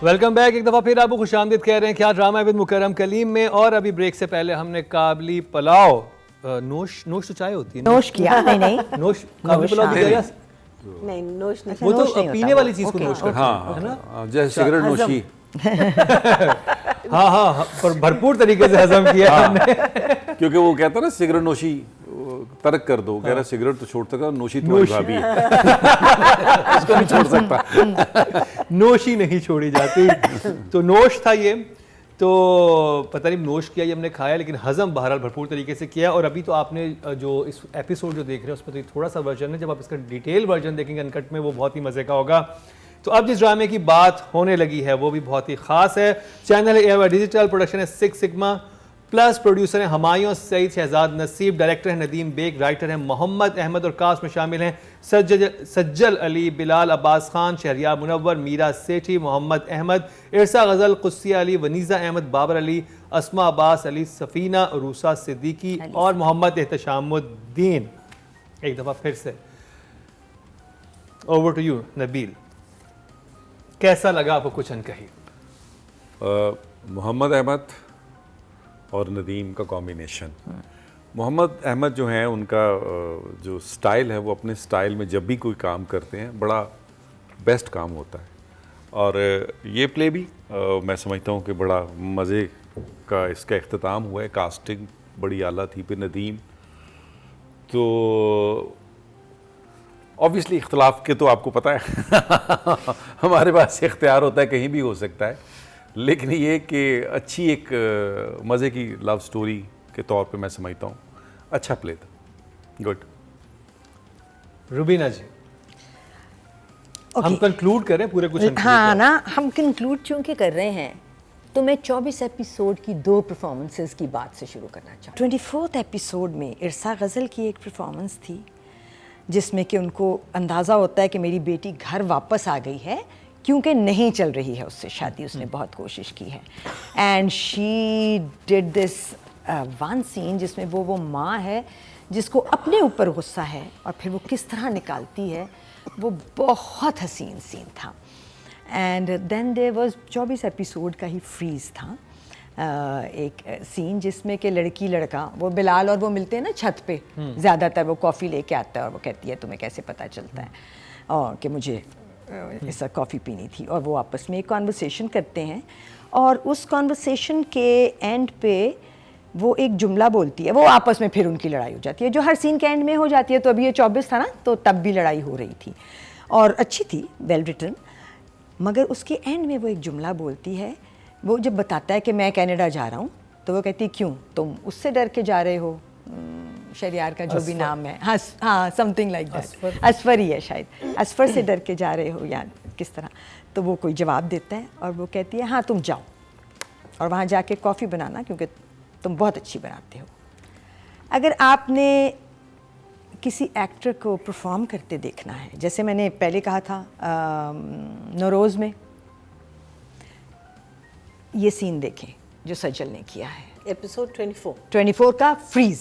Welcome back. एक दफ़ा फिर आपको खुशामदीद कह रहे हैं क्या ड्रामा विद मुकर्रम कलीम में। और अभी ब्रेक से पहले हमने काबली पुलाव, नोश तो चाय होती है, नोश किया नहीं नोश काबली पुलाव भी गया नहीं, नोश नहीं, वो तो पीने वाली चीज़ को नोश करते हैं, है ना, जैसे सिगरेट नोशी। हाँ, पर भरपूर तरीके से हजम किया हमने। क्योंकि वो कहता है ना सिगरेट नोशी तर्क कर दो, कह रहा सिगरेट तो छोड़ सकता, नोशी तुम्हारी भाभी है उसको नहीं छोड़ सकता। नोशी नहीं छोड़ी जाती। तो नोश था ये, तो पता नहीं नोश किया ये हमने खाया, लेकिन हजम बहरहाल भरपूर तरीके से किया। और अभी तो आपने जो इस एपिसोड जो देख रहे हैं उसमें तो थोड़ा सा वर्जन है, जब आप इसका डिटेल वर्जन देखेंगे अनकट में वो बहुत ही मज़े का होगा। तो अब जिस ड्रामे की बात होने लगी है वो भी बहुत ही ख़ास है। चैनल एयर डिजिटल, प्रोडक्शन है 6 सिग्मा प्लस, प्रोड्यूसर हैं हुमायूं सईद, शहजाद नसीब, डायरेक्टर हैं नदीम बेग, राइटर हैं मोहम्मद अहमद और कास्ट में शामिल हैं सज्जल अली, बिलाल अब्बास खान, शहरियार मुनव्वर, मीरा सेठी, मोहम्मद अहमद, इरसा गजल, कुस्सिया अली, वनीज़ा अहमद, बाबर अली, अस्मा अब्बास अली, सफ़ीना, रूसा सिद्दीकी और मोहम्मद एहतशामुद्दीन। एक दफ़ा फिर से ओवर टू यू नबील, कैसा लगा आपको कुछ अनकही? मोहम्मद अहमद और नदीम का कॉम्बिनेशन। मोहम्मद अहमद जो हैं उनका जो स्टाइल है वो अपने स्टाइल में जब भी कोई काम करते हैं बड़ा बेस्ट काम होता है। और ये प्ले भी मैं समझता हूँ कि बड़ा मज़े का इसका इख्तिताम हुआ है। कास्टिंग बड़ी आला थी। फिर नदीम तो ऑब्वियसली इख्तलाफ के तो आपको पता है हमारे पास इख्तियार होता है, कहीं भी हो सकता है, लेकिन ये कि अच्छी एक मज़े की लव स्टोरी के तौर पे मैं समझता हूँ अच्छा प्ले था। गुड। रुबीना जी, हम कंक्लूड करें पूरे कुछ? हाँ ना, हम कंक्लूड चूंकि कर रहे हैं तो मैं 24 एपिसोड की 2 परफॉर्मेंसेस की बात से शुरू करना चाहूँ। 24th एपिसोड में इरसा गज़ल की एक परफॉर्मेंस थी जिसमें कि उनको अंदाज़ा होता है कि मेरी बेटी घर वापस आ गई है क्योंकि नहीं चल रही है उससे शादी, उसने बहुत कोशिश की है। And she did this one scene जिसमें वो माँ है जिसको अपने ऊपर गुस्सा है और फिर वो किस तरह निकालती है, वो बहुत हसीन सीन था। And then there was 24 episode का ही फ्रीज़ था। एक सीन जिसमें कि लड़की लड़का, वो बिलाल और वो मिलते हैं ना छत पे, ज़्यादातर वो कॉफ़ी लेके आता है और वो कहती है तुम्हें कैसे पता चलता है और कि मुझे ऐसा कॉफ़ी पीनी थी, और वो आपस में एक कॉन्वर्सेशन करते हैं और उस कॉन्वर्सेशन के एंड पे वो एक जुमला बोलती है, वो आपस में फिर उनकी लड़ाई हो जाती है जो हर सीन के एंड में हो जाती है। तो अभी ये 24 था ना, तो तब भी लड़ाई हो रही थी और अच्छी थी, वेल रिटन। मगर उसके एंड में वो एक जुमला बोलती है, वो जब बताता है कि मैं कनाडा जा रहा हूँ तो वो कहती है क्यों, तुम उससे डर के जा रहे हो, शहरियार का जो भी नाम है, हाँ समथिंग लाइक दैट, असफर ही है शायद, असफर से डर के जा रहे हो या किस तरह। तो वो कोई जवाब देता है और वो कहती है हाँ तुम जाओ और वहाँ जाके कॉफ़ी बनाना क्योंकि तुम बहुत अच्छी बनाते हो। अगर आपने किसी एक्टर को परफॉर्म करते देखना है, जैसे मैंने पहले कहा था नौरोज़ में, ये सीन देखें जो सज्जल ने किया है, एपिसोड 24 का freeze.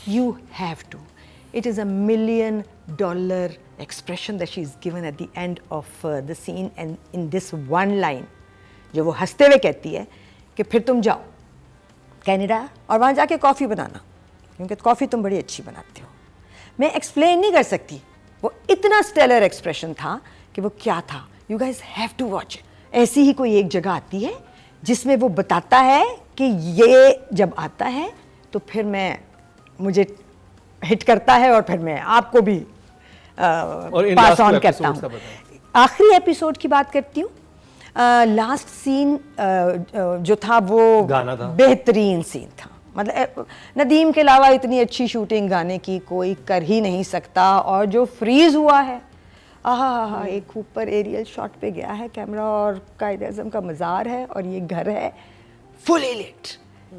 You have to, it is $1 million expression that she is given at the end of the scene, and in this one line जो वो हंसते हुए कहती है कि फिर तुम जाओ कनाडा और वहाँ जाके कॉफ़ी बनाना क्योंकि कॉफ़ी तुम बड़ी अच्छी बनाते हो। मैं एक्सप्लेन नहीं कर सकती, वो इतना स्टेलर एक्सप्रेशन था कि वो क्या था। You guys have to watch. ऐसी ही कोई एक जगह आती है जिसमें वो बताता है कि ये जब आता है तो फिर मुझे हिट करता है और फिर मैं आपको भी पास ऑन करता हूँ। आखिरी एपिसोड की बात करती हूँ। लास्ट सीन जो था वो बेहतरीन सीन था, मतलब नदीम के अलावा इतनी अच्छी शूटिंग गाने की कोई कर ही नहीं सकता। और जो फ्रीज हुआ है, आहा, एक ऊपर एरियल शॉट पे गया है कैमरा और कायद-ए-आज़म का मज़ार है और ये घर है fully lit.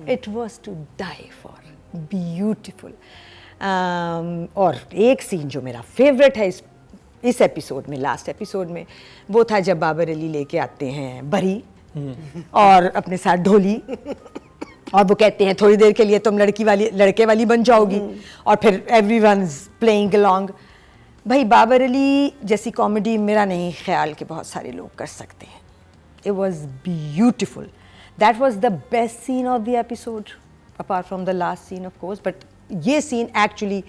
It was to die for, beautiful. और एक सीन जो मेरा फेवरेट है इस एपिसोड में, लास्ट एपिसोड में, वो था जब बाबर अली लेके आते हैं बरी और अपने साथ ढोली और वो कहते हैं थोड़ी देर के लिए तुम लड़के वाली बन जाओगी और फिर एवरीवनस प्लेइंग अलोंग। भाई बाबर अली जैसी कॉमेडी मेरा नहीं ख्याल कि बहुत सारे लोग कर सकते हैं। It was beautiful. That was the best scene of the episode, apart from the last scene of course. But ये scene actually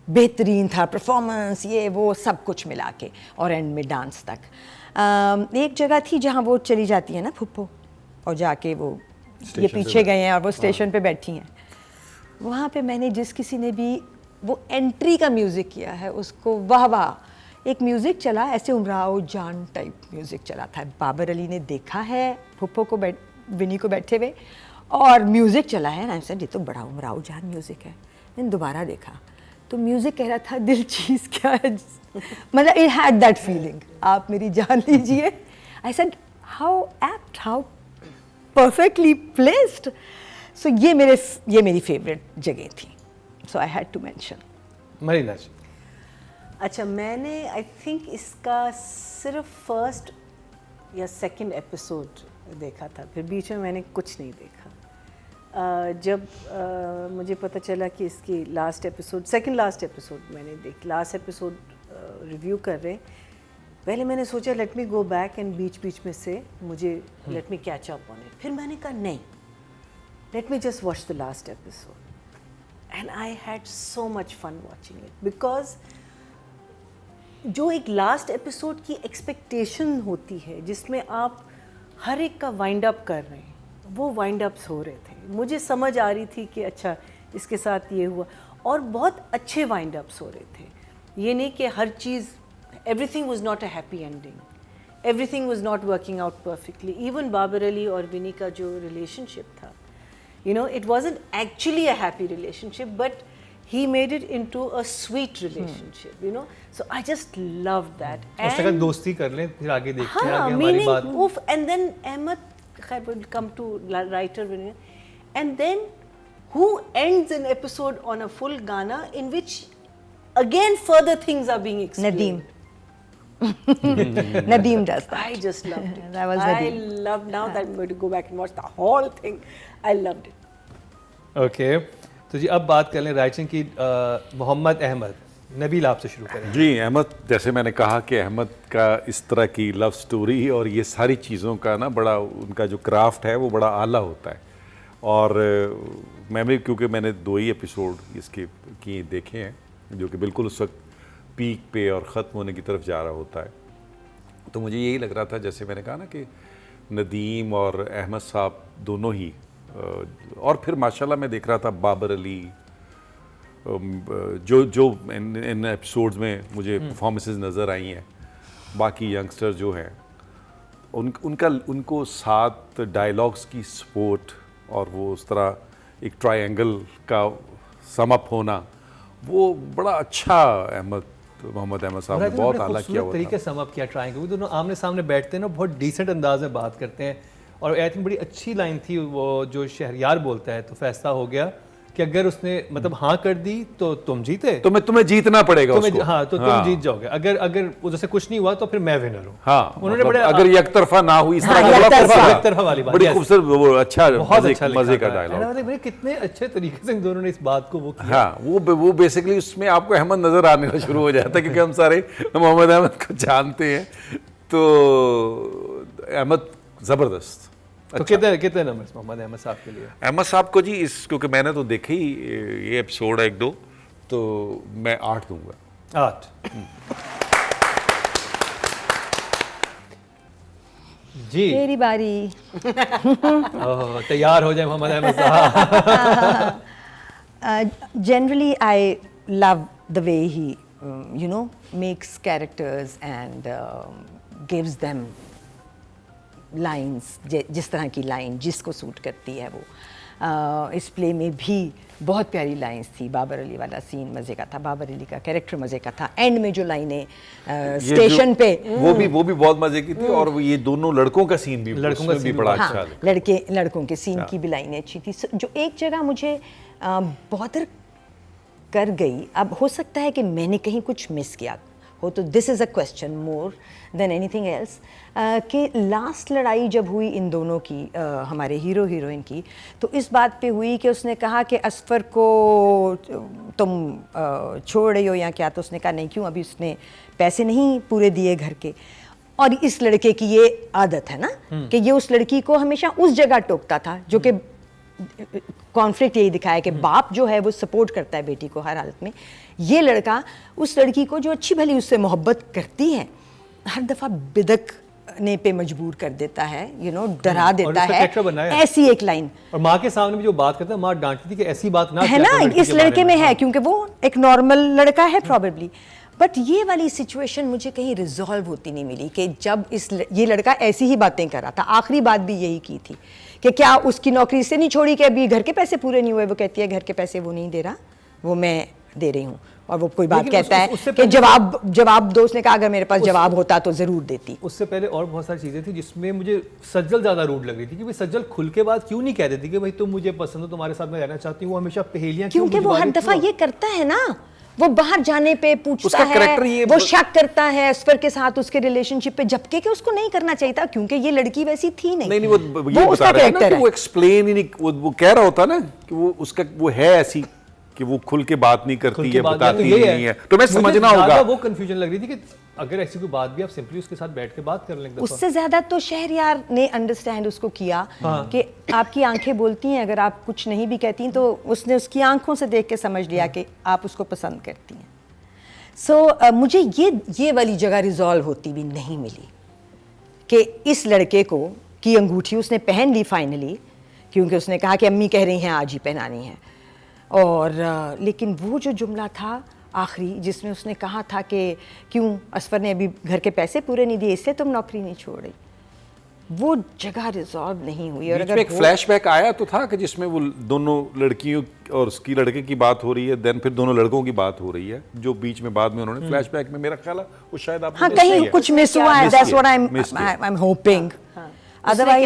बेहतरीन था, परफॉर्मेंस ये वो सब कुछ मिला के, और एंड में डांस तक। एक जगह थी जहाँ वो चली जाती है ना फुप्पो, और जाके वो ये पीछे गए हैं और वो स्टेशन पे बैठी हैं, वहाँ पे मैंने जिस किसी ने भी वो एंट्री का म्यूज़िक किया है उसको वाह वाह। एक म्यूज़िक चला ऐसे उमराव जान टाइप म्यूज़िक चला था, बाबर अली ने देखा है फुप्पो को विनी को बैठे हुए और म्यूज़िक चला है ना, ये तो बड़ा उमराव जान म्यूज़िक है। मैंने दोबारा देखा तो म्यूज़िक कह रहा था दिल चीज़ क्या है, मतलब इट हैड दैट फीलिंग, आप मेरी जान लीजिए। I said how apt, how perfectly placed. So ये मेरी फेवरेट जगह थी, so I had to mention. Marina ji. अच्छा, मैंने आई थिंक इसका सिर्फ फर्स्ट या सेकंड एपिसोड देखा था, फिर बीच में मैंने कुछ नहीं देखा। जब मुझे पता चला कि इसकी last episode, second last episode मैंने लास्ट एपिसोड रिव्यू कर रहे, पहले मैंने सोचा let me go back and बीच में से मुझे let me catch up on it. फिर मैंने कहा नहीं, let me just watch the last episode and I had so much fun watching it, because जो एक लास्ट एपिसोड की एक्सपेक्टेशन होती है जिसमें आप हर एक का वाइंड अप कर रहे हैं, वो वाइंड अप्स हो रहे थे। मुझे समझ आ रही थी कि अच्छा इसके साथ ये हुआ, और बहुत अच्छे वाइंड अप्स हो रहे थे। ये नहीं कि हर चीज़, everything was not a happy ending, everything was not working out perfectly. Even Babar Ali और विनी का जो रिलेशनशिप था, you know, it wasn't actually a happy relationship, but he made it into a sweet relationship, you know, so I just loved that. उससे अगर दोस्ती कर लें फिर आगे देखते हैं, हाँ, आगे हमारी बात। oof, and then Ahmed Khair will come to writer, and then who ends an episode on a full Ghana in which again further things are being explained. Nadeem does that. I just loved it. That was I Nadeem. love, now that I'm going to go back and watch the whole thing. I loved it. Okay, तो जी अब बात कर लें writing की। मोहम्मद अहमद, नबील आपसे शुरू करें। जी, अहमद, जैसे मैंने कहा कि अहमद का इस तरह की लव स्टोरी और ये सारी चीज़ों का ना बड़ा, उनका जो क्राफ्ट है वो बड़ा आला होता है। और मैं भी, क्योंकि मैंने 2 ही एपिसोड इसके की देखे हैं जो कि बिल्कुल उस वक्त पीक पे और ख़त्म होने की तरफ जा रहा होता है, तो मुझे यही लग रहा था, जैसे मैंने कहा ना कि नदीम और अहमद साहब दोनों ही, और फिर माशाल्लाह मैं देख रहा था बाबर अली, जो इन एपिसोड्स में मुझे परफॉर्मेंसेस नज़र आई हैं, बाकी यंगस्टर जो हैं उनको साथ डायलॉग्स की सपोर्ट और वो उस तरह एक ट्रायंगल का समअप होना, वो बड़ा अच्छा मोहम्मद अहमद साहब ने बहुत आला किया हुआ तरीके से समअप किया ट्रायंगल। वो दोनों आमने सामने बैठते हैं ना, बहुत डिसेंट अंदाज में बात करते हैं। और आई थिंक बड़ी अच्छी लाइन थी वो जो शहरयार बोलता है, तो फैसला हो गया कि अगर उसने मतलब हाँ कर दी तो तुम जीते, तुम्हें जीतना पड़ेगा उसको। हाँ, तो तुम जीत जाओगे। अगर जैसे कुछ नहीं हुआ तो फिर मैं विनर हूँ। हाँ, उन्होंने बड़े अगर ये एक तरफा ना हुई, इस तरह एक तरफा वाली बात, बड़ी खूबसूरत, वो अच्छा, बहुत अच्छा मजे का डायलॉग। मैंने कितने अच्छे तरीके से इन दोनों ने इस बात को वो किया। हाँ, वो बेसिकली उसमें आपको अहमद नजर आने शुरू हो जाता है, क्योंकि हम सारे मोहम्मद अहमद को जानते हैं, तो अहमद जबरदस्त। तो कितने नंबर मोहम्मद अहमद साहब के लिए? अहमद साहब को जी, क्योंकि मैंने तो देखे ही ये एपिसोड 1-2, तो मैं 8 दूंगा। 8। जी मेरी बारी। तैयार हो जाए मोहम्मद अहमद साहब। Generally, I love the way he, makes characters and gives them lines, जिस तरह की लाइन जिसको सूट करती है वो। इस प्ले में भी बहुत प्यारी लाइंस थी। बाबर अली वाला सीन मज़े का था, बाबर अली का कैरेक्टर मज़े का था। एंड में जो लाइनें स्टेशन पे, वो भी बहुत मज़े की थी। और वो ये दोनों लड़कों का सीन भी बड़ा अच्छा था। लड़कों के सीन की भी लाइनें अच्छी थी। जो एक जगह मुझे बॉदर कर गई, अब हो सकता है कि मैंने कहीं कुछ मिस किया हो, तो this is a question more than anything else, कि लास्ट लड़ाई जब हुई इन दोनों की, हमारे हीरो हीरोइन की, तो इस बात पे हुई कि उसने कहा कि असफर को तुम छोड़ रही हो या क्या, तो उसने कहा नहीं, क्यों, अभी उसने पैसे नहीं पूरे दिए घर के। और इस लड़के की ये आदत है ना कि ये उस लड़की को हमेशा उस जगह टोकता था, जो कि कॉन्फ्लिक्ट यही दिखाया कि बाप जो है वो सपोर्ट करता है बेटी को हर हालत में, ये लड़का उस लड़की को जो अच्छी भली उससे मोहब्बत करती है हर दफ़ा बिदकने पे मजबूर कर देता है, डरा देता है। ऐसी एक लाइन, और माँ के सामने भी जो बात करता है, माँ डांटती थी कि ऐसी बात ना है ना, इस लड़के में है, क्योंकि वो एक नॉर्मल लड़का है प्रॉबेबली। बट ये वाली सिचुएशन मुझे कहीं रिजॉल्व होती नहीं मिली कि जब ये लड़का ऐसी ही बातें कर रहा था, आखिरी बात भी यही की थी कि क्या उसकी नौकरी से नहीं छोड़ी कि अभी घर के पैसे पूरे नहीं हुए, वो कहती है घर के पैसे वो नहीं दे रहा, वो मैं दे रही हूँ, और वो कोई बात कहता है कि जवाब दो। उसने कहा अगर मेरे पास जवाब होता तो जरूर देती। उससे पहले और बहुत सारी चीजें थी जिसमें मुझे सज्जल ज्यादा रूड लग रही थी कि भाई सज्जल खुल के बाद क्यों नहीं कह देती कि भाई तुम मुझे पसंद हो, तुम्हारे साथ मैं रहना चाहती हूँ, हमेशा पहेलियां क्यों? क्योंकि वो हर दफा ये करता है ना, वो बाहर जाने पे पूछता है, वो शक करता है असफर के साथ उसके रिलेशनशिप पे, जबकि कि उसको नहीं करना चाहिए था क्योंकि ये लड़की वैसी थी नहीं। वो उसका कैरेक्टर है, वो एक्सप्लेन ही नहीं, वो कह रहा होता ना कि वो उसका वो है ऐसी कि वो खुल के बात नहीं करती है, बताती नहीं है, तो मैं समझना होगा। वो कंफ्यूजन लग रही थी कि अगर ऐसी कोई बात भी आप सिंपली उसके साथ बैठ के बात कर लेंगे। उससे ज्यादा तो शहरयार ने अंडरस्टैंड उसको किया कि आपकी आंखें बोलती हैं, अगर आप कुछ नहीं भी कहती तो उसने उसकी आंखों से देख के समझ लिया कि आप उसको पसंद करती हैं। सो मुझे ये वाली जगह रिजॉल्व होती भी नहीं मिली कि इस लड़के को की अंगूठी उसने पहन ली फाइनली, क्योंकि उसने कहा कि अम्मी कह रही हैं आज ही पहनानी है, और लेकिन वो जो जुमला था आखिरी जिसमें उसने कहा था कि क्यों असफर ने अभी घर के पैसे पूरे नहीं दिए इससे तुम नौकरी नहीं छोड़ रही, वो जगह रिजॉल्व नहीं हुई। और अगर एक फ्लैशबैक आया तो था कि जिसमें वो दोनों लड़कियों और उसकी लड़के की बात हो रही है, देन फिर दोनों लड़कों की बात हो रही है, जो बीच में बाद में उन्होंने फ्लैशबैक में, मेरा ख्याल है वो शायद आप कहीं कुछ मिस हुआ है, that's what I am hoping, otherwise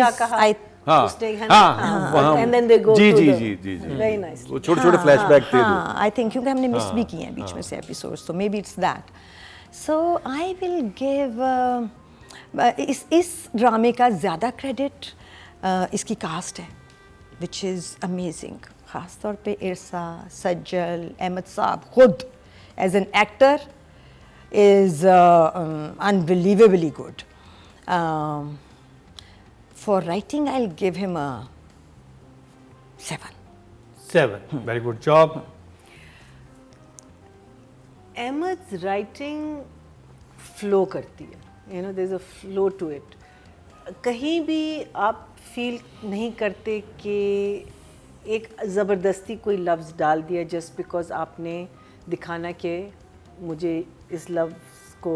छोटे-छोटे फ्लैशबैक थे। आई थिंक क्योंकि हमने मिस भी किए हैं बीच में से एपिसोड्स, तो may be it's that. So I will give इस ड्रामे का ज़्यादा क्रेडिट इसकी कास्ट है, विच इज़ अमेजिंग, ख़ास तौर पे इरसा, सज्जल, अहमद साहब खुद as an actor is unbelievably good. For writing, I'll give him a 7. 7, very good job. Ahmed's writing flow करती है, there's a flow to it. कहीं भी आप फील नहीं करते कि एक ज़बरदस्ती कोई लफ्ज़ डाल दिया just because आपने दिखाना कि मुझे इस लफ्ज़ को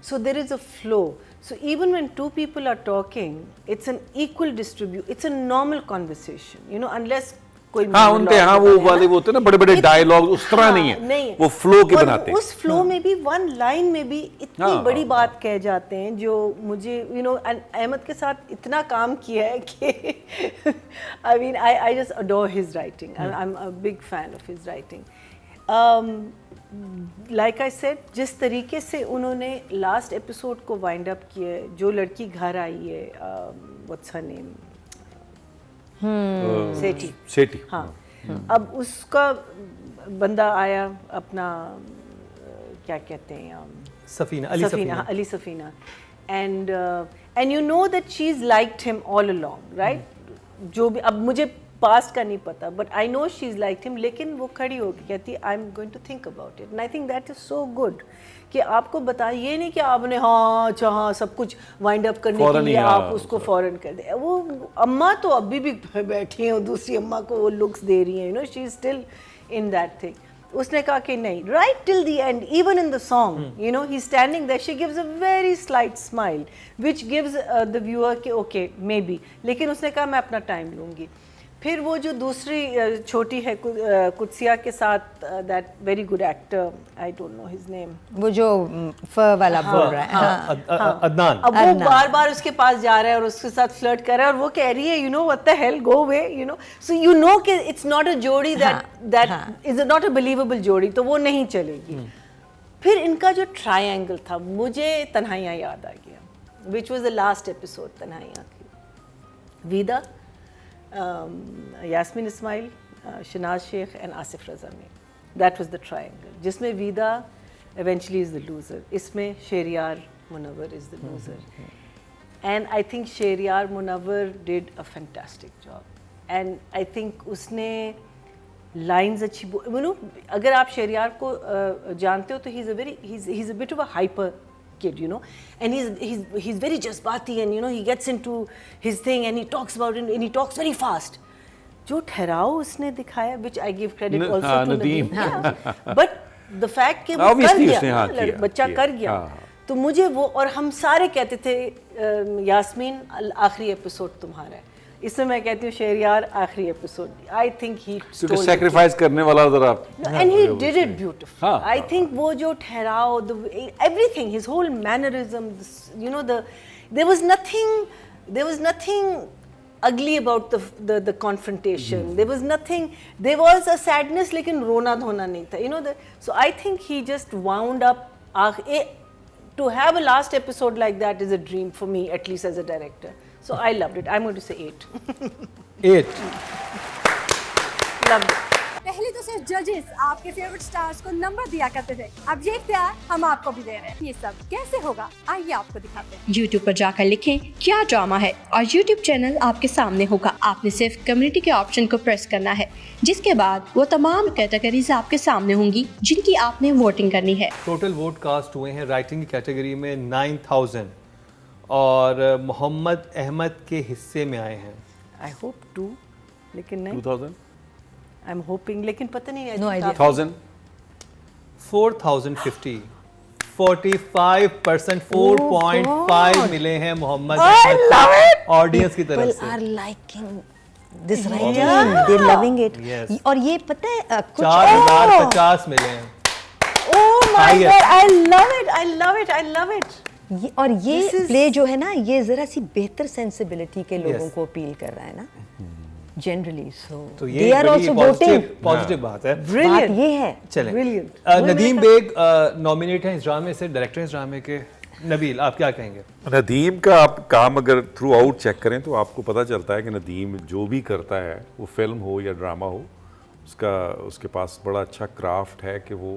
so there is a flow. So even when two people are talking, it's an equal distribute. It's a normal conversation, unless कोई वो वाले वो होते हैं ना बड़े-बड़े डायलॉग, उस तरह नहीं है, वो फ्लो के बनाते हैं। उस फ्लो में भी वन लाइन में भी इतनी बड़ी बात कह जाते हैं जो मुझे अहमद के साथ इतना काम किया है कि I just adore his writing. I'm a big fan of his writing. Like I said, जिस तरीके से उन्होंने लास्ट एपिसोड को वाइंड अप किया है, जो लड़की घर आई है, व्हाट्स हर नेम, सेठी, हाँ, अब उसका बंदा आया अपना क्या कहते हैं, Ali Safina, and you know that she's liked him all along, right? जो भी, अब मुझे पास्ट का नहीं पता, but I know she is like him, लेकिन वो खड़ी होगी कहती I am going to think about it, and I think that is so good कि आपको बता, ये नहीं कि आपने हाँ सब कुछ वाइंड अप करने के लिए आप उसको फौरन कर दे। वो अम्मा तो अभी भी बैठी हैं, दूसरी अम्मा को वो लुक्स दे रही हैं, she is still in that thing. उसने कहा कि नहीं, right till the end, even in the song, he is standing there, she gives a very slight smile which gives the viewer कि ओके मे बी, लेकिन उसने कहा मैं अपना टाइम लूँगी। फिर वो जो दूसरी छोटी है कुत्सिया के साथ, that very good actor, I don't know his name, वो जो वाला बोल रहा है, अदनान, अब वो बार बार उसके पास जा रहा है और उसके साथ फ्लर्ट कर रहा है और वो कह रही है what the hell, go away, so कि it's not a jodi, that is not a believable jodi, तो वो नहीं चलेगी। फिर इनका जो ट्रायंगल था, मुझे तन्हाइयाँ याद आ गया, which was the last episode Tanhaiyan की, वीदा, यास्मीन इस्माइल, शनाज शेख एंड आसिफ रज़ा में, दैट वाज द ट्रायंगल, जिसमें Vida eventually is the loser, इसमें Sheryar Munawwar is the loser. And I think Sheryar Munawwar did a fantastic job. And I think उसने lines अच्छी you know, अगर आप शेरियार को जानते हो तो he's a bit of a hyper kid, you know, and he's very जज्बाती, and you know he gets into his thing and he talks about it and he talks very fast. जो ठहराव उसने दिखाया, which I give credit also to Nadeem, but the fact कि वो कर गया, बच्चा कर गया, तो मुझे वो, और हम सारे कहते थे यास्मीन आखिरी एपिसोड तुम्हारा है, इसमें मैं कहती हूँ शेरियार आखिरी episode, I think he sacrifice करने वाला जरा, and he did it beautiful. I think वो जो ठहराव, everything, his whole mannerism, you know, there was nothing ugly about the confrontation. There was nothing, there was a sadness, लेकिन रोना धोना नहीं था, you know. So I think he just wound up, to have a last episode like that is a dream for me, at least as a director. So I loved it. I'm going to say 8. 8. Loved it. पहले तो सिर्फ जजेस आपके favourite stars को number दिया करते थे, अब ये इख्तियार हम आपको भी दे रहे हैं. ये सब कैसे होगा, आइए आपको दिखाते हैं. YouTube पर जाकर लिखें क्या ड्रामा है और YouTube चैनल आपके सामने होगा. आपने सिर्फ कम्युनिटी के ऑप्शन को प्रेस करना है, जिसके बाद वो तमाम कैटेगरीज आपके सामने होंगी जिनकी आपने वोटिंग करनी है. टोटल वोट कास्ट हुए हैं राइटिंग की कैटेगरी में 9000 और मोहम्मद अहमद के हिस्से में आए हैं. I hope 2, लेकिन नहीं. 2000. I'm hoping, लेकिन पता नहीं. No idea. 1000. 4050. 45%, 4.5 मिले हैं मोहम्मद अहमद ऑडियंस की तरफ People से. are liking this writing. They're loving it. Yes. और ये पता है कुछ 4050 मिले हैं. Oh my Highest. God, I love it, I love it, I love it. और ये This is- प्ले जो है ना, ये जरा सी बेहतर सेंसिबिलिटी के लोगों Yes. को अपील कर रहा है ना, जनरली. सो तो दे ये आर बड़ी आल्सो वोटिंग. पॉजिटिव बात है. Brilliant. ये है. चलें. Brilliant. नदीम बेग नॉमिनेट हैं इस ड्रामे से, डायरेक्टर इस ड्रामे के. नबील, आप क्या कहेंगे? नदीम का आप काम अगर थ्रू आउट चेक करें तो आपको पता चलता है कि नदीम जो भी करता है, वो फिल्म हो या ड्रामा हो, उसके पास बड़ा अच्छा क्राफ्ट है कि वो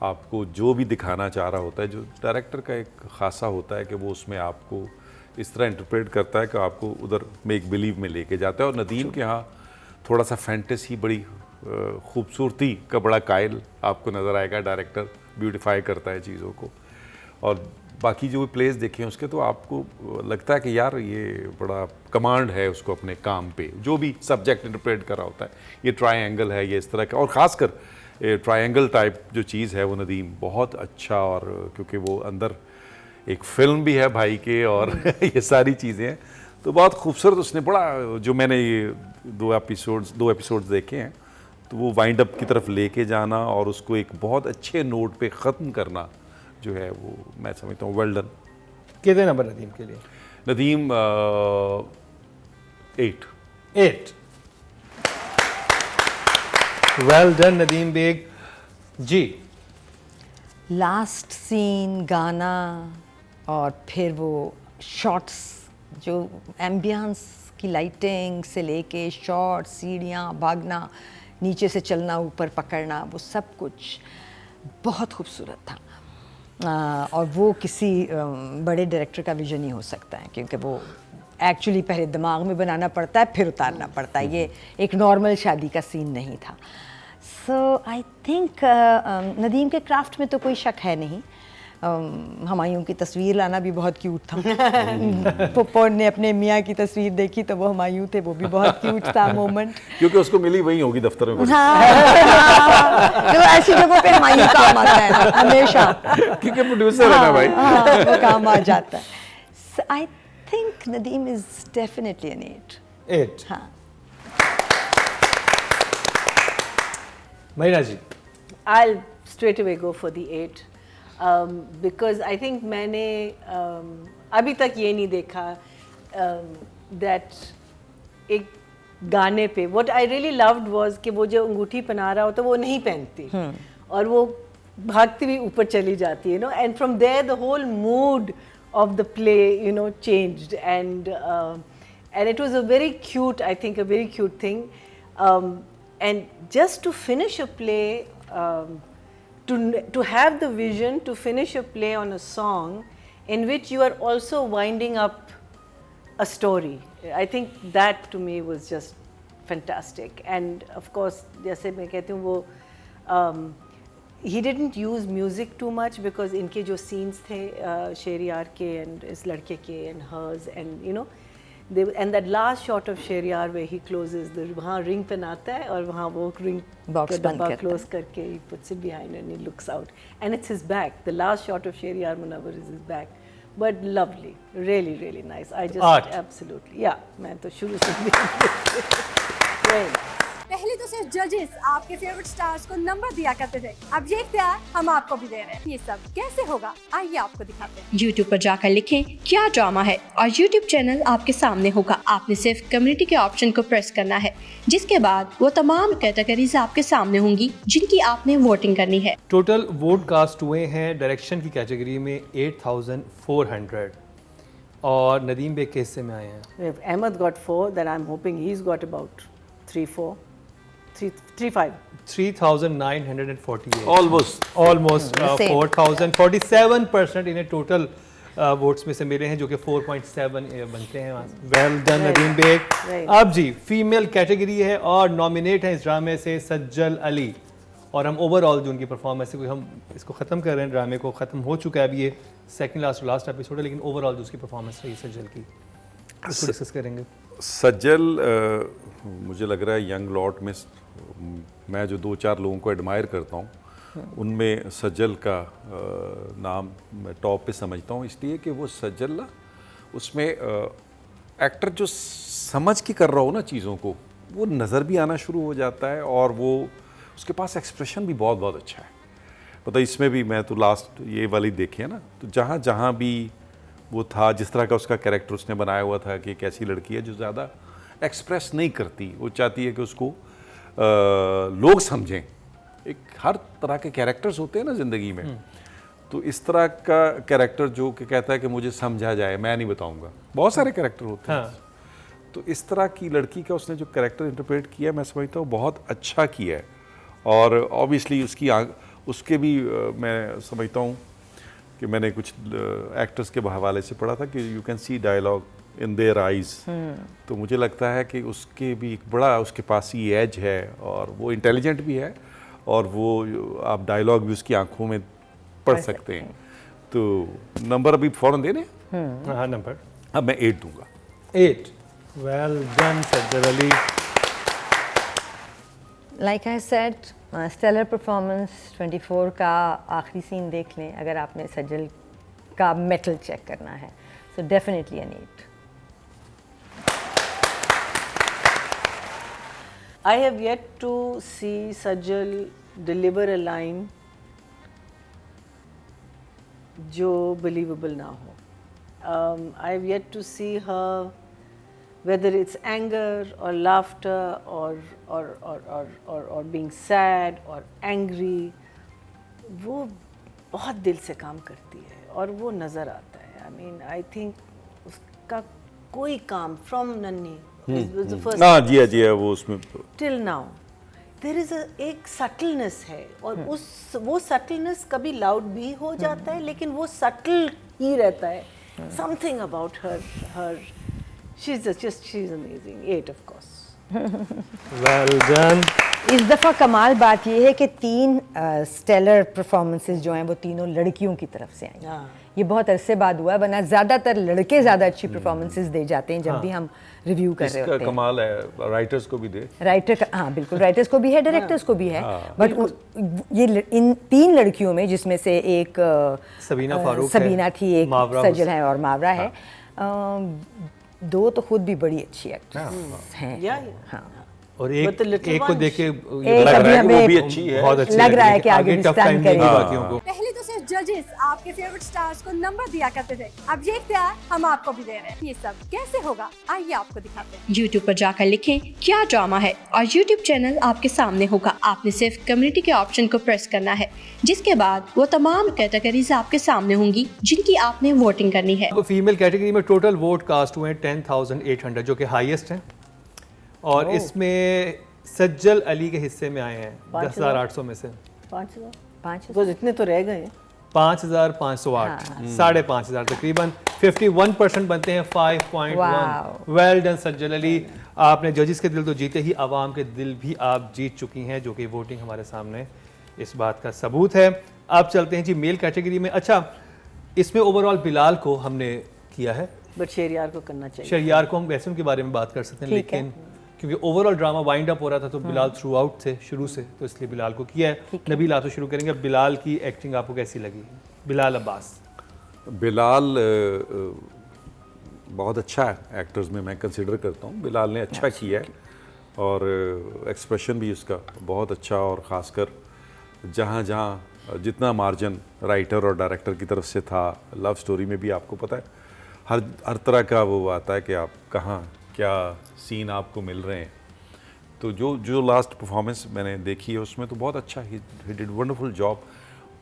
आपको जो भी दिखाना चाह रहा होता है, जो डायरेक्टर का एक खासा होता है कि वो उसमें आपको इस तरह इंटरप्रेट करता है कि आपको उधर मेक बिलीव में लेके जाता है. और नदीम के यहाँ थोड़ा सा फैंटेसी, बड़ी खूबसूरती का बड़ा कायल आपको नज़र आएगा. डायरेक्टर ब्यूटिफाई करता है चीज़ों को. और बाकी जो प्लेस देखे हैं उसके, तो आपको लगता है कि यार ये बड़ा कमांड है उसको अपने काम पे, जो भी सब्जेक्ट इंटरप्रेट कर रहा होता है. ये ट्रायंगल है, ये इस तरह का, और ख़ासकर ट्रायंगल टाइप जो चीज़ है वो नदीम बहुत अच्छा. और क्योंकि वो अंदर एक फ़िल्म भी है भाई के, और ये सारी चीज़ें हैं, तो बहुत खूबसूरत उसने बड़ा, जो मैंने ये 2 एपिसोड्स देखे हैं, तो वो वाइंड अप की तरफ लेके जाना और उसको एक बहुत अच्छे नोट पे ख़त्म करना जो है, वो मैं समझता हूँ वेल डन. कितने नंबर नदीम के लिए? Nadeem 8. 8. Well done Nadeem Baig ji. Last scene, गाना, और फिर वो शॉट्स, जो एम्बियंस की लाइटिंग से लेके शॉट्स, सीढ़ियाँ, भागना, नीचे से चलना, ऊपर पकड़ना, वो सब कुछ बहुत खूबसूरत था. और वो किसी बड़े डायरेक्टर का विजन ही हो सकता है, क्योंकि वो एक्चुअली पहले दिमाग में बनाना पड़ता है, फिर उतारना पड़ता है. ये एक नॉर्मल शादी का सीन नहीं था. सो आई थिंक नदीम के क्राफ्ट में तो कोई शक है नहीं. हुमायूं की तस्वीर लाना भी बहुत क्यूट था. पुप्पो ने अपने मियाँ की तस्वीर देखी तो वो हुमायूं थे, वो भी बहुत क्यूट था मोमेंट. क्योंकि उसको मिली वही होगी दफ्तर में. तो ऐसी जगहों पे हुमायूं काम आता है हमेशा, क्योंकि प्रोड्यूसर है ना भाई. वो काम आ जाता है. So I think Nadeem is definitely an 8. 8. हाँ. महिला जी. I'll straight away go for the 8. Because I think मैंने अभी तक ये नहीं देखा that एक गाने पे, what I really loved was कि वो जो अंगूठी पहना रहा होता वो नहीं पहनती, और वो भागती हुई ऊपर चली जाती है, you know, and from there the whole mood of the play, you know, changed, and it was a very cute, I think a very cute thing, and just to finish a play, to have the vision to finish a play on a song in which you are also winding up a story. I think that to me was just fantastic. And of course, जैसे मैं कहती हूँ वो he didn't use music too much because इनके जो scenes थे शेरियार के and इस लड़के के and hers and you know and that last shot of Sheriyar where he closes the वहाँ ring पहनाता है और वहाँ वो ring Box का बंद डब्बा करता है। close करके he puts it behind and he looks out and it's his back. The last shot of Sheriyar Munawwar is his back. But lovely, really, really nice. I just Art. absolutely, yeah. मैं तो शुरू से very nice. पहले तो सिर्फ जजेस आपके favourite stars को नंबर दिया करते थे, अब ये इख्तियार हम आपको भी दे रहे हैं। ये सब कैसे होगा, आइए आपको दिखाते हैं। YouTube पर जाकर लिखें क्या ड्रामा है और YouTube चैनल आपके सामने होगा। आपने सिर्फ कम्युनिटी के ऑप्शन को प्रेस करना है, जिसके बाद वो तमाम कैटेगरीज आपके सामने होंगी जिनकी आपने वोटिंग करनी है। टोटल वोट कास्ट हुए हैं डायरेक्शन की कैटेगरी में 8400 और नदीम बेग के हिस्से में आए हैं। If Ahmed got 4, then I'm hoping he's got about 3-5. 3948 almost almost same. 4000 47% इन्हें टोटल वोट्स में से मिले हैं जो कि 4.7 बनते हैं। Well done Nadeem Baig. Right. अब जी फीमेल कैटेगरी है और नॉमिनेट हैं इस ड्रामे से सज्जल अली और हम ओवरऑल जो उनकी परफॉर्मेंस है हम इसको ख़त्म कर रहे हैं, ड्रामे को ख़त्म हो चुका है, अभी ये सेकंड लास्ट एपिसोड है, लेकिन ओवरऑल जो उसकी परफॉर्मेंस रही सज्जल की उसको डिस्कस करेंगे। सज्जल मुझे लग रहा है यंग लॉट में मैं जो 2-4 लोगों को एडमायर करता हूँ उनमें सज्जल का नाम मैं टॉप पे समझता हूँ, इसलिए कि वो सज्जल ना उसमें एक्टर जो समझ के कर रहा हो ना चीज़ों को वो नज़र भी आना शुरू हो जाता है और वो उसके पास एक्सप्रेशन भी बहुत बहुत अच्छा है। पता इसमें भी मैं तो लास्ट ये वाली देखी है ना, तो जहाँ जहाँ भी वो था, जिस तरह का उसका कैरेक्टर उसने बनाया हुआ था कि एक ऐसी लड़की है जो ज़्यादा एक्सप्रेस नहीं करती, वो चाहती है कि उसको लोग समझें। एक हर तरह के कैरेक्टर्स होते हैं ना ज़िंदगी में, तो इस तरह का कैरेक्टर जो कि कहता है कि मुझे समझा जाए, मैं नहीं बताऊंगा, बहुत सारे कैरेक्टर होते हैं। हाँ। तो इस तरह की लड़की का उसने जो कैरेक्टर इंटरप्रेट किया मैं समझता हूँ बहुत अच्छा किया है। और ऑब्वियसली उसके भी मैं समझता हूँ कि मैंने कुछ एक्टर्स के हवाले से पढ़ा था कि you can see dialogue in their eyes, तो मुझे लगता है कि उसके भी एक बड़ा उसके पास ही एज है और वो इंटेलिजेंट भी है और वो आप डायलॉग भी उसकी आंखों में पढ़ सकते हैं। तो नंबर अभी फ़ौरन देने, हाँ नंबर अब मैं 8 दूंगा। 8। Well done Sajal Ali. Like I said stellar performance. 24 का आखिरी सीन देख लें अगर आपने सज्जल का मेटल चेक करना है, so definitely an 8। I have yet to see Sajjal deliver a line जो believable ना हो. I have yet to see her, whether it's anger or laughter or being sad or angry, वो बहुत दिल से काम करती है और वो नज़र आता है। I mean, I think उसका कोई काम from नन्ही was the first हाँ जी है वो उसमें till now there is एक सटलनेस है और वो सटलनेस कभी लाउड भी हो जाता है लेकिन वो सटल ही रहता है। Something about her she is amazing. 8 of course. Well done. इस दफ़ा कमाल बात यह है कि 3 स्टेलर परफॉर्मेंसेस जो हैं वो तीनों लड़कियों की तरफ से आई। हाँ। ये बहुत अरसे बाद हुआ है, वरना ज़्यादातर लड़के ज़्यादा अच्छी परफॉर्मेंसेस दे जाते हैं जब भी हम रिव्यू कर रहे इसका होते हैं। कमाल है, राइटर्स को भी दे। राइटर का, हाँ बिल्कुल, राइटर्स को भी है, डायरेक्टर्स को भी है, बट ये इन 3 लड़कियों में जिसमें से एक सबीना फारूक है, सबीना थी, एक मावरा सज्जल है और मावरा है। 2 तो खुद भी बड़ी अच्छी एक्ट्रेस हैं। हाँ। और But the little एक को ones. देख के एक लग अभी रहा है कि वो हमें भी अच्छी है। बहुत अच्छी लग रहा है लगी, कि आगे भी tough stand time देगी करेगी। बाकियों को। पहले तो सिर्फ जजेस आपके फेवरेट स्टार्स को नंबर दिया करते थे, अब ये इख्तियार हम आपको भी दे रहे हैं। ये सब कैसे होगा, आइए आपको दिखाते हैं। YouTube पर जाकर लिखें क्या ड्रामा है और YouTube चैनल आपके सामने होगा। आपने सिर्फ कम्युनिटी के ऑप्शन को प्रेस करना है, जिसके बाद वो तमाम कैटेगरीज आपके सामने होंगी जिनकी आपने वोटिंग करनी है। फीमेल कैटेगरी में टोटल वोट कास्ट हुए हैं 10,800 जो कि हाईएस्ट हैं और इसमें सज्जल अली के हिस्से में आए हैं 5,000 10,800 में से। 5,000 5 तो इतने तो रह गए। 5,508 5,500 तकरीबन 51% बनते हैं 5.1। वेल डन सज्जल अली, आपने जजेस के दिल तो जीते ही, आवाम के दिल भी आप जीत चुकी हैं, जो कि वोटिंग हमारे सामने इस बात का सबूत है। अब चलते हैं जी मेल कैटेगरी में। अच्छा, इसमें ओवरऑल बिलाल को हमने किया है, बट शहरियार को करना चाहिए। शहरियार को हम वैसे उनके बारे में बात कर सकते हैं, लेकिन क्योंकि ओवरऑल ड्रामा वाइंड अप हो रहा था तो बिलाल थ्रू आउट थे शुरू से, तो इसलिए बिलाल को किया है। नबील आप तो शुरू करेंगे, बिलाल की एक्टिंग आपको कैसी लगी? बिलाल अब्बास। बिलाल बहुत अच्छा है, एक्टर्स में मैं कंसिडर करता हूँ। बिलाल ने अच्छा किया है और एक्सप्रेशन भी उसका बहुत अच्छा, और ख़ासकर जहाँ जहाँ जितना मार्जिन राइटर और डायरेक्टर की तरफ से था, लव स्टोरी में भी आपको पता है हर तरह का वो आता है कि आप कहाँ क्या सीन आपको मिल रहे हैं। तो जो लास्ट परफॉर्मेंस मैंने देखी है उसमें तो बहुत अच्छा, ही डिड वंडरफुल जॉब।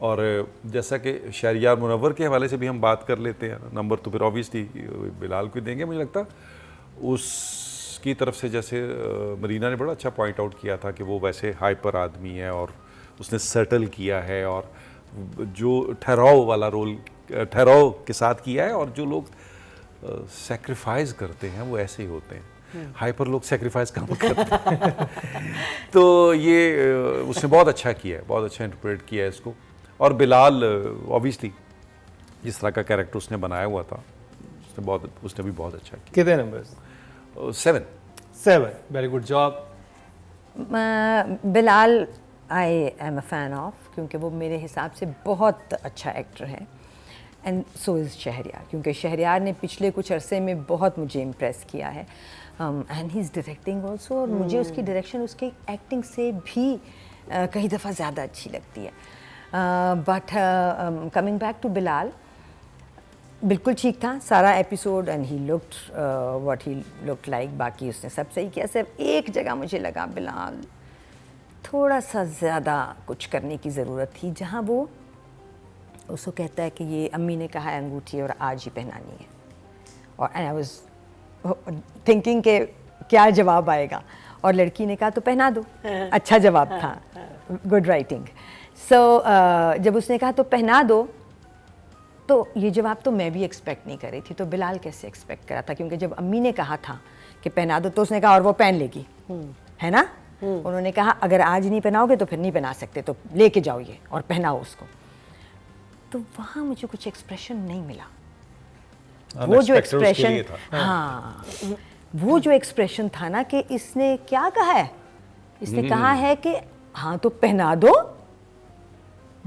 और जैसा कि शहरियार मुनव्वर के हवाले से भी हम बात कर लेते हैं, नंबर तो फिर ऑब्वियसली बिलाल को देंगे। मुझे लगता उसकी तरफ से, जैसे मरीना ने बड़ा अच्छा पॉइंट आउट किया था कि वो वैसे हाइपर आदमी है और उसने सेटल किया है, और जो ठहराव वाला रोल ठहराव के साथ किया है, और जो लोग सेक्रीफाइस करते हैं वो ऐसे ही होते हैं, हाइपर लोग सेक्रीफाइस कम करते हैं। तो ये उसने बहुत अच्छा किया है, बहुत अच्छा इंटरप्रेट किया है इसको। और बिलाल ऑब्वियसली जिस तरह का कैरेक्टर उसने बनाया हुआ था, उसने भी बहुत अच्छा किया। कितने numbers? 7। Very good job. Bilal I am a fan of, क्योंकि वो मेरे हिसाब से बहुत अच्छा एक्टर है, एंड सो इज़ शहरियार, क्योंकि शहरियार ने पिछले कुछ अरसे में बहुत मुझे इम्प्रेस किया है, and he is directing also, और मुझे उसकी डायरेक्शन उसकी एक्टिंग से भी कई दफ़ा ज़्यादा अच्छी लगती है। But coming back to Bilal, बिल्कुल ठीक था सारा episode, and he looked what he looked like, बाकी उसने सब सही किया। सिर्फ एक जगह मुझे लगा बिलाल थोड़ा सा ज़्यादा कुछ करने की ज़रूरत थी, जहाँ वो उसको कहता है कि ये अम्मी ने कहा है अंगूठी और आज ही पहनानी है, और आई वाज थिंकिंग के क्या जवाब आएगा, और लड़की ने कहा तो पहना दो। अच्छा जवाब था, गुड राइटिंग। सो जब उसने कहा तो पहना दो, तो ये जवाब तो मैं भी एक्सपेक्ट नहीं कर रही थी, तो बिलाल कैसे एक्सपेक्ट करा था, क्योंकि जब अम्मी ने कहा था कि पहना दो तो उसने कहा और वो पहन लेगी, है ना। उन्होंने कहा अगर आज नहीं पहनाओगे तो फिर नहीं पहना सकते, तो लेके जाओ ये और पहनाओ उसको। तो वहाँ मुझे कुछ एक्सप्रेशन नहीं मिला। वो जो एक्सप्रेशन, हाँ, वो जो एक्सप्रेशन था ना कि इसने क्या कहा है, इसने कहा है कि हाँ तो पहना दो,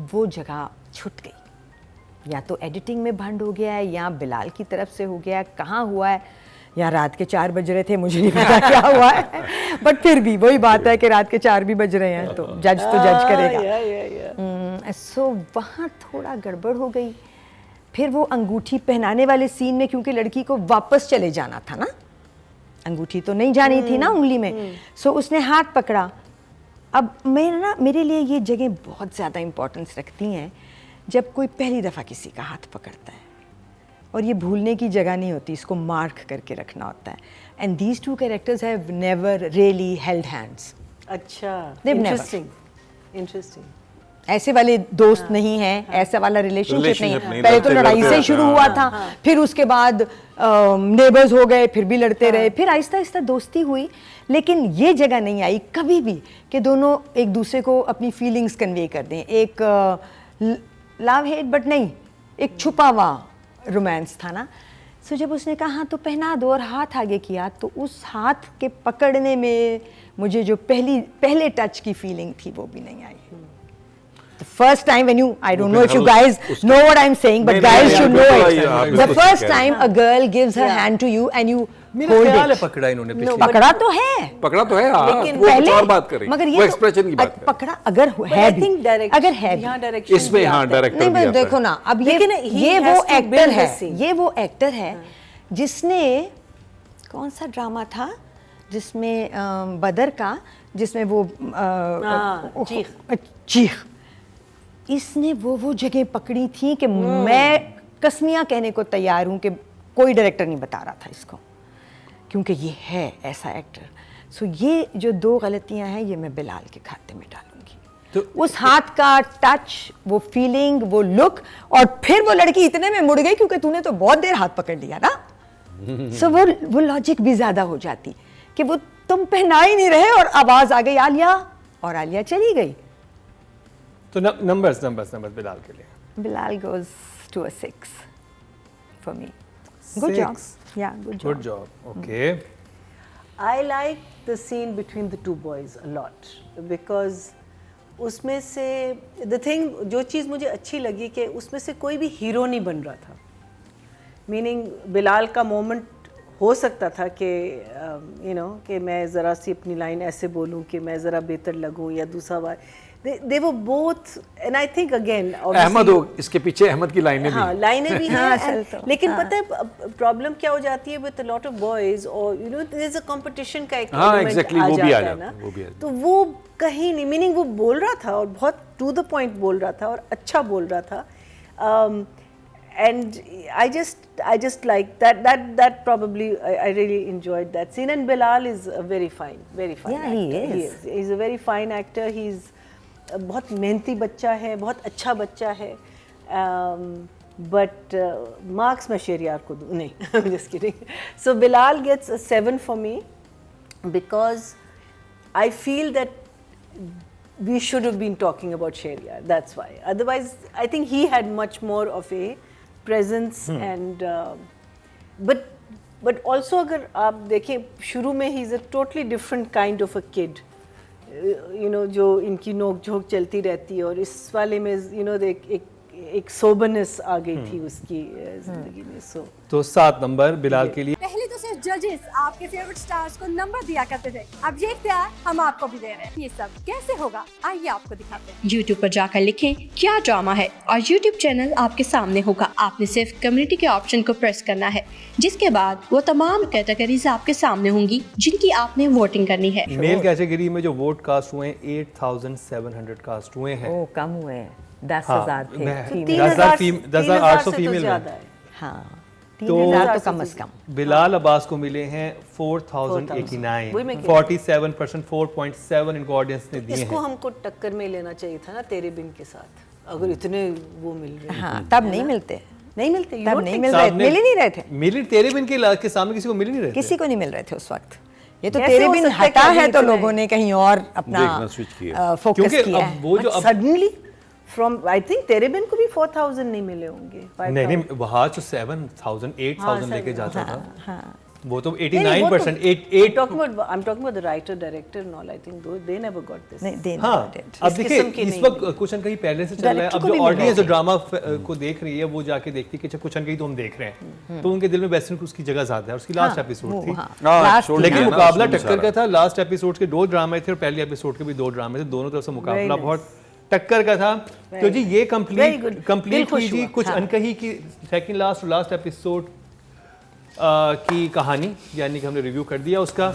वो जगह छूट गई। या तो एडिटिंग में भंड हो गया है, या बिलाल की तरफ से हो गया है, कहाँ हुआ है, या रात के 4 बज रहे थे, मुझे नहीं पता क्या हुआ है। बट फिर भी वही बात है कि रात के 4 भी बज रहे हैं, तो जज करेगा। सो वहाँ थोड़ा गड़बड़ हो गई। फिर वो अंगूठी पहनाने वाले सीन में, क्योंकि लड़की को वापस चले जाना था ना, अंगूठी तो नहीं जानी थी ना उंगली में, सो उसने हाथ पकड़ा। अब मेरे लिए ये जगह बहुत ज़्यादा इम्पोर्टेंस रखती हैं जब कोई पहली दफ़ा किसी का हाथ पकड़ता है, और ये भूलने की जगह नहीं होती, इसको मार्क करके रखना होता है। And these two characters have never really held hands. अच्छा, इंटरेस्टिंग। ऐसे वाले दोस्त नहीं हैं, ऐसा वाला रिलेशनशिप नहीं है। पहले तो लड़ाई से शुरू हुआ था, फिर उसके बाद नेबर्स हो गए, फिर भी लड़ते रहे, फिर आहिस्ता आहिस्ता दोस्ती हुई, लेकिन ये जगह नहीं आई कभी भी कि दोनों एक दूसरे को अपनी फीलिंग्स कन्वे कर दें। एक लव हेट बट नहीं, एक छुपा हुआ रोमांस था ना। सो जब उसने कहा हाँ तो पहना दो और हाथ आगे किया, तो उस हाथ के पकड़ने में मुझे जो पहले टच की फीलिंग थी वो भी नहीं आई। The first time when I don't know if you guys know what I'm saying, but guys should know it. The first time a girl gives her hand to you and you मेरा hold ख्याल है it. पकड़ा इन्होंने पिछले पकड़ा तो है, लेकिन वो कुछ और बात करें, मगर वो ये एक्सप्रेशन की बात करें। पकड़ा अगर है भी, अगर है भी, इसमें हाँ डायरेक्टर नहीं भी मैं आता है। देखो ना, अब लेकिन ये वो एक्टर है, ये वो एक्टर है जिसने कौन सा ड्रामा था जिसमें बदर का, जिसमें वो चीख, इसने वो जगह पकड़ी थी कि मैं कसमियाँ कहने को तैयार हूँ कि कोई डायरेक्टर नहीं बता रहा था इसको, क्योंकि ये है ऐसा एक्टर। सो ये जो 2 गलतियाँ हैं ये मैं बिलाल के खाते में डालूंगी। उस हाथ का टच, वो फीलिंग, वो लुक, और फिर वो लड़की इतने में मुड़ गई क्योंकि तूने तो बहुत देर हाथ पकड़ लिया ना। सो वो लॉजिक भी ज्यादा हो जाती कि वो तुम पहना ही नहीं रहे और आवाज आ गई आलिया, और आलिया चली गई। तो नंबर्स बिलाल के लिए। Bilal goes to a 6 for me. Good job. 6. Yeah, good job. Good job. Okay. I like the scene between the two boys a lot because उसमें से the thing, जो चीज़ मुझे अच्छी लगी कि उसमें से कोई भी हीरो नहीं बन रहा था। मीनिंग बिलाल का मोमेंट हो सकता था कि कि मैं ज़रा सी अपनी लाइन ऐसे बोलूं कि मैं ज़रा बेहतर लगूं, या दूसरा बार they were both, and I think again Ahmad हो, इसके पीछे अहमद की लाइनें भी हाँ हैं। लाइनें भी हाँ, हैं असल तो, लेकिन हाँ। पता है प्रॉब्लम क्या हो जाती है with a lot of boys, और देयर इज अ कंपटीशन का एक हाँ, element exactly, आ वो भी आ जाता है जाता है, वो भी आ ना, जाता तो वो कहीं नहीं, मीनिंग वो बोल रहा था और बहुत टू द पॉइंट बोल रहा था और अच्छा बोल रहा था, and I just like that probably I really enjoyed that scene. And Bilal is a very fine Yeah, actor. he is. He's a very fine actor. He's बहुत मेहनती बच्चा है, बहुत अच्छा बच्चा है, बट मार्क्स मैं शेरियार को दूँ नहीं, I'm just kidding. So Bilal gets a 7 for me because I feel that we should have been talking about Shehriyar. That's why. Otherwise, I think he had much more of a presence and but also अगर आप देखें शुरू में he is a totally different kind of a kid. जो इनकी नोक झोंक चलती रहती है, और इस वाले में एक सोबरनेस आ गई थी उसकी जिंदगी में। तो 7 नंबर बिलाल के लिए। पहले तो सिर्फ जजेस आपके फेवरेट स्टार्स को नंबर दिया करते थे, अब ये इख्तियार हम आपको भी दे रहे हैं। ये सब कैसे होगा, आइए आपको दिखाते हैं। YouTube पर जाकर लिखें क्या ड्रामा है और YouTube चैनल आपके सामने होगा। आपने सिर्फ कम्युनिटी के ऑप्शन को प्रेस करना है, जिसके बाद वो तमाम कैटेगरीज आपके सामने होंगी जिनकी आपने वोटिंग करनी है। मेल कैटेगरी में जो वोट कास्ट हुए हैं 8700 कास्ट हुए हैं। ओ कम हुए हैं, 10,000 थे। 10,800 फीमेल ज़्यादा में। है। हाँ, तो 3,000 तो कम से कम। बिलाल अब्बास को मिले हैं 4089, वही मैं कह रही 47%, 4.7 इनको ऑडियंस ने दिए इसको हैं। हमको टक्कर में लेना चाहिए था ना तेरे बिन के साथ, अगर इतने वो मिल रहे हैं। हाँ, तब नहीं मिलते, नहीं मिलते, you तब don't नहीं think मिल so? रहे, सामने- मिल ही नहीं रहे थे, मिली तेरे बिन के सामने किसी को मिल ही नहीं रहे थे। किसी को नहीं मिल रहे थे उस वक्त। ये तो कैसे तेरे हो बिन सकता है हटा कि अभी है तो इतना लोगों ने कहीं और अपना देखना switch किया। फोकस क्योंकि किया अब है। वो जो अब सडनली फ्रॉम आई थिंक तेरे बिन को भी 4000 नहीं मिले होंगे, 5000। नहीं वहाँ जो 7,000 8,000 लेके जाता था, हाँ, वो तो नहीं, वो 89%, तो- 8 I'm talking about the writer, director and all. I think they never got this. नहीं दे हाँ, अब इस देखिए किस्म की इस नहीं वक्त कुछ न कहीं पहले से चल रहा है। डायरेक्टर अब को जो भी मिल ऑडियंस रहे जो ड्रामा को देख रही है वो जाके देखती है कि अच्छा कुछ न कहीं तो हम देख रहे हैं, तो उनके दिल में वेस्टर्न उसकी जगह ज्यादा है। उसकी लास्ट एपिसोड थी, लास्ट छोड़ लेकिन दिया ना मुकाबला उसमें टक्कर सारा। का था। लास्ट एपिसोड के 2 ड्रामे थे और पहले एपिसोड के भी 2 ड्रामे थे, दोनों तरफ से मुकाबला nice. बहुत टक्कर का था। तो जी ये Very कंप्लीट good. दिल कंप्लीट खुश हुई जी हुआ। कुछ अनकही की सेकंड लास्ट और लास्ट एपिसोड की कहानी, यानी कि हमने रिव्यू कर दिया उसका।